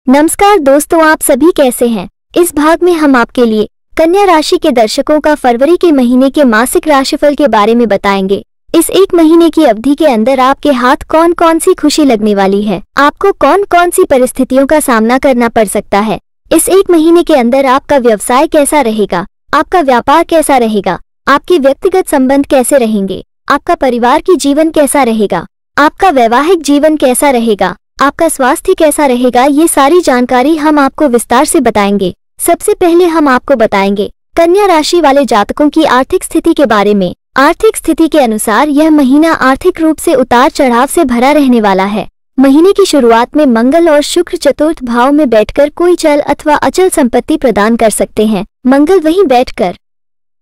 नमस्कार दोस्तों, आप सभी कैसे हैं। इस भाग में हम आपके लिए कन्या राशि के दर्शकों का फरवरी के महीने के मासिक राशिफल के बारे में बताएंगे। इस एक महीने की अवधि के अंदर आपके हाथ कौन कौन सी खुशी लगने वाली है, आपको कौन कौन सी परिस्थितियों का सामना करना पड़ सकता है। इस एक महीने के अंदर आपका व्यवसाय कैसा रहेगा, आपका व्यापार कैसा रहेगा, आपके व्यक्तिगत संबंध कैसे रहेंगे, आपका परिवार की जीवन कैसा रहेगा, आपका वैवाहिक जीवन कैसा रहेगा, आपका स्वास्थ्य कैसा रहेगा। ये सारी जानकारी हम आपको विस्तार से बताएंगे। सबसे पहले हम आपको बताएंगे कन्या राशि वाले जातकों की आर्थिक स्थिति के बारे में। आर्थिक स्थिति के अनुसार यह महीना आर्थिक रूप से उतार चढ़ाव से भरा रहने वाला है। महीने की शुरुआत में मंगल और शुक्र चतुर्थ भाव में बैठकर कोई चल अथवा अचल संपत्ति प्रदान कर सकते हैं। मंगल वहीं बैठकर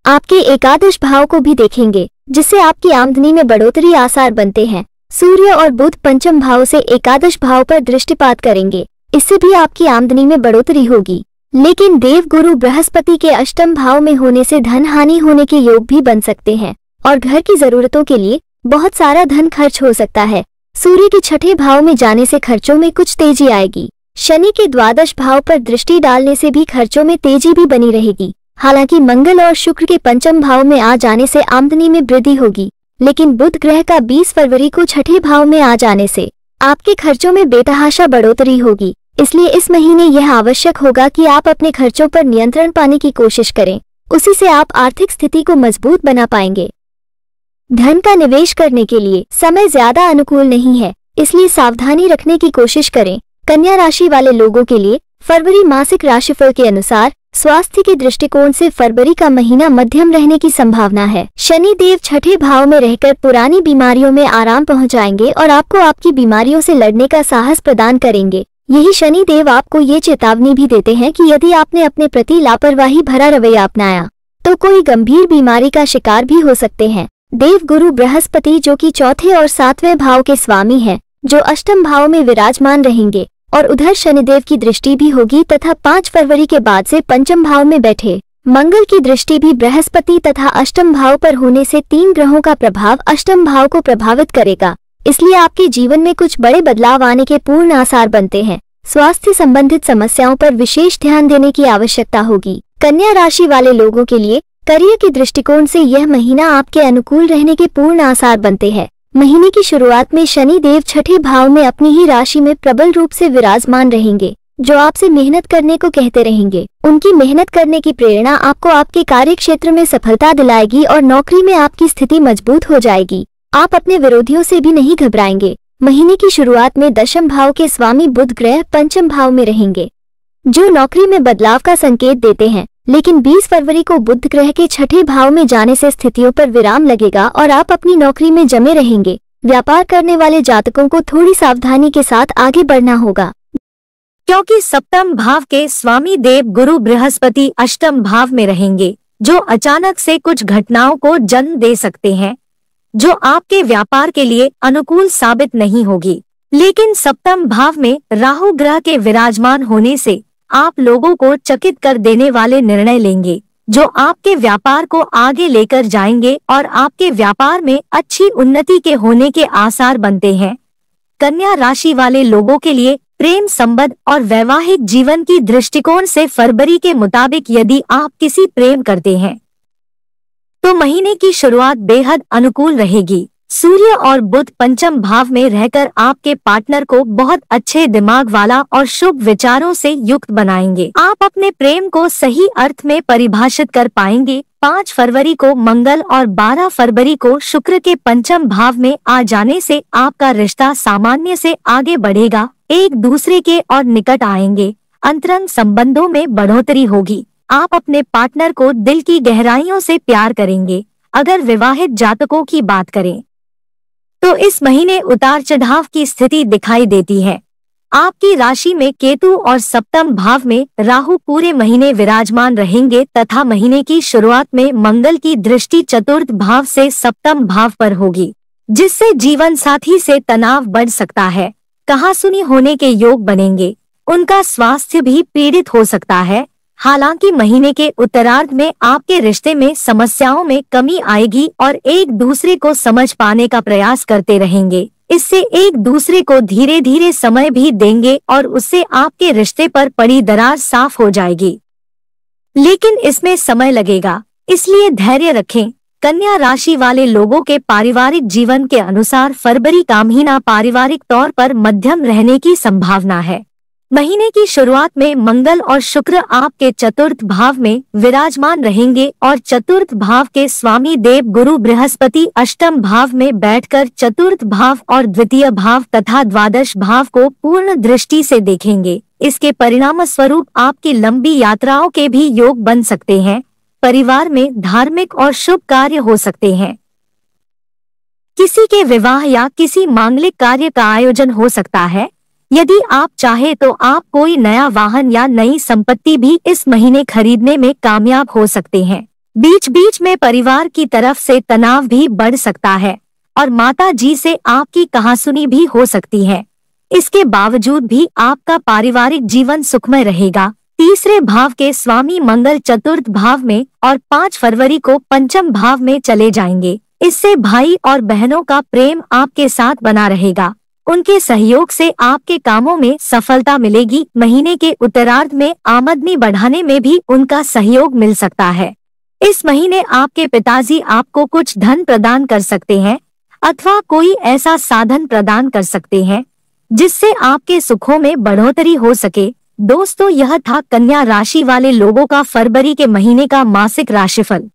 आपके एकादश भाव को भी देखेंगे, जिससे आपकी आमदनी में बढ़ोतरी आसार बनते हैं। सूर्य और बुध पंचम भाव से एकादश भाव पर दृष्टिपात करेंगे, इससे भी आपकी आमदनी में बढ़ोतरी होगी। लेकिन देव गुरु बृहस्पति के अष्टम भाव में होने से धन हानि होने के योग भी बन सकते हैं और घर की जरूरतों के लिए बहुत सारा धन खर्च हो सकता है। सूर्य के छठे भाव में जाने से खर्चों में कुछ तेजी आएगी। शनि के द्वादश भाव पर दृष्टि डालने से भी खर्चों में तेजी भी बनी रहेगी। हालांकि मंगल और शुक्र के पंचम भाव में आ जाने से आमदनी में वृद्धि होगी, लेकिन बुध ग्रह का 20 फरवरी को छठे भाव में आ जाने से आपके खर्चों में बेतहाशा बढ़ोतरी होगी। इसलिए इस महीने यह आवश्यक होगा कि आप अपने खर्चों पर नियंत्रण पाने की कोशिश करें, उसी से आप आर्थिक स्थिति को मजबूत बना पाएंगे। धन का निवेश करने के लिए समय ज्यादा अनुकूल नहीं है, इसलिए सावधानी रखने की कोशिश करें। कन्या राशि वाले लोगों के लिए फरवरी मासिक राशिफल के अनुसार स्वास्थ्य के दृष्टिकोण से फरवरी का महीना मध्यम रहने की संभावना है। शनि देव छठे भाव में रहकर पुरानी बीमारियों में आराम पहुंचाएंगे और आपको आपकी बीमारियों से लड़ने का साहस प्रदान करेंगे। यही शनि देव आपको ये चेतावनी भी देते हैं कि यदि आपने अपने प्रति लापरवाही भरा रवैया अपनाया तो कोई गंभीर बीमारी का शिकार भी हो सकते हैं। देव गुरु बृहस्पति, जो कि चौथे और सातवें भाव के स्वामी हैं, जो अष्टम भाव में विराजमान रहेंगे और उधर शनिदेव की दृष्टि भी होगी तथा 5 फरवरी के बाद से पंचम भाव में बैठे मंगल की दृष्टि भी बृहस्पति तथा अष्टम भाव पर होने से 3 ग्रहों का प्रभाव अष्टम भाव को प्रभावित करेगा। इसलिए आपके जीवन में कुछ बड़े बदलाव आने के पूर्ण आसार बनते हैं। स्वास्थ्य संबंधित समस्याओं पर विशेष ध्यान देने की आवश्यकता होगी। कन्या राशि वाले लोगों के लिए करियर के दृष्टिकोण से यह महीना आपके अनुकूल रहने के पूर्ण आसार बनते हैं। महीने की शुरुआत में शनि देव छठे भाव में अपनी ही राशि में प्रबल रूप से विराजमान रहेंगे, जो आपसे मेहनत करने को कहते रहेंगे। उनकी मेहनत करने की प्रेरणा आपको आपके कार्य क्षेत्र में सफलता दिलाएगी और नौकरी में आपकी स्थिति मजबूत हो जाएगी। आप अपने विरोधियों से भी नहीं घबराएंगे। महीने की शुरुआत में दशम भाव के स्वामी बुध ग्रह पंचम भाव में रहेंगे, जो नौकरी में बदलाव का संकेत देते हैं। लेकिन 20 फरवरी को बुध ग्रह के छठे भाव में जाने से स्थितियों पर विराम लगेगा और आप अपनी नौकरी में जमे रहेंगे। व्यापार करने वाले जातकों को थोड़ी सावधानी के साथ आगे बढ़ना होगा, क्योंकि सप्तम भाव के स्वामी देव गुरु बृहस्पति अष्टम भाव में रहेंगे, जो अचानक से कुछ घटनाओं को जन्म दे सकते हैं, जो आपके व्यापार के लिए अनुकूल साबित नहीं होगी। लेकिन सप्तम भाव में राहु ग्रह के विराजमान होने से आप लोगों को चकित कर देने वाले निर्णय लेंगे, जो आपके व्यापार को आगे लेकर जाएंगे और आपके व्यापार में अच्छी उन्नति के होने के आसार बनते हैं। कन्या राशि वाले लोगों के लिए प्रेम संबंध और वैवाहिक जीवन की दृष्टिकोण से फरवरी के मुताबिक यदि आप किसी प्रेम करते हैं तो महीने की शुरुआत बेहद अनुकूल रहेगी। सूर्य और बुध पंचम भाव में रहकर आपके पार्टनर को बहुत अच्छे दिमाग वाला और शुभ विचारों से युक्त बनाएंगे। आप अपने प्रेम को सही अर्थ में परिभाषित कर पाएंगे। 5 फरवरी को मंगल और 12 फरवरी को शुक्र के पंचम भाव में आ जाने से आपका रिश्ता सामान्य से आगे बढ़ेगा, एक दूसरे के और निकट आएंगे। अंतरंग संबंधों में बढ़ोतरी होगी। आप अपने पार्टनर को दिल की गहराइयों से प्यार करेंगे। अगर विवाहित जातकों की बात करें तो इस महीने उतार चढ़ाव की स्थिति दिखाई देती है। आपकी राशि में केतु और सप्तम भाव में राहु पूरे महीने विराजमान रहेंगे तथा महीने की शुरुआत में मंगल की दृष्टि चतुर्थ भाव से सप्तम भाव पर होगी, जिससे जीवन साथी से तनाव बढ़ सकता है। कहासुनी होने के योग बनेंगे। उनका स्वास्थ्य भी पीड़ित हो सकता है। हालांकि महीने के उत्तरार्ध में आपके रिश्ते में समस्याओं में कमी आएगी और एक दूसरे को समझ पाने का प्रयास करते रहेंगे। इससे एक दूसरे को धीरे धीरे समय भी देंगे और उससे आपके रिश्ते पर पड़ी दरार साफ हो जाएगी, लेकिन इसमें समय लगेगा, इसलिए धैर्य रखें। कन्या राशि वाले लोगों के पारिवारिक जीवन के अनुसार फरवरी का महीना पारिवारिक तौर पर मध्यम रहने की संभावना है। महीने की शुरुआत में मंगल और शुक्र आपके चतुर्थ भाव में विराजमान रहेंगे और चतुर्थ भाव के स्वामी देव गुरु बृहस्पति अष्टम भाव में बैठकर चतुर्थ भाव और द्वितीय भाव तथा द्वादश भाव को पूर्ण दृष्टि से देखेंगे। इसके परिणाम स्वरूप आपकी लंबी यात्राओं के भी योग बन सकते हैं। परिवार में धार्मिक और शुभ कार्य हो सकते हैं। किसी के विवाह या किसी मांगलिक कार्य का आयोजन हो सकता है। यदि आप चाहे तो आप कोई नया वाहन या नई संपत्ति भी इस महीने खरीदने में कामयाब हो सकते हैं। बीच बीच में परिवार की तरफ से तनाव भी बढ़ सकता है और माता जी से आपकी कहासुनी भी हो सकती है। इसके बावजूद भी आपका पारिवारिक जीवन सुखमय रहेगा। तीसरे भाव के स्वामी मंगल चतुर्थ भाव में और 5 फरवरी को पंचम भाव में चले जाएंगे। इससे भाई और बहनों का प्रेम आपके साथ बना रहेगा। उनके सहयोग से आपके कामों में सफलता मिलेगी। महीने के उत्तरार्ध में आमदनी बढ़ाने में भी उनका सहयोग मिल सकता है। इस महीने आपके पिताजी आपको कुछ धन प्रदान कर सकते हैं अथवा कोई ऐसा साधन प्रदान कर सकते हैं जिससे आपके सुखों में बढ़ोतरी हो सके। दोस्तों, यह था कन्या राशि वाले लोगों का फरवरी के महीने का मासिक राशिफल।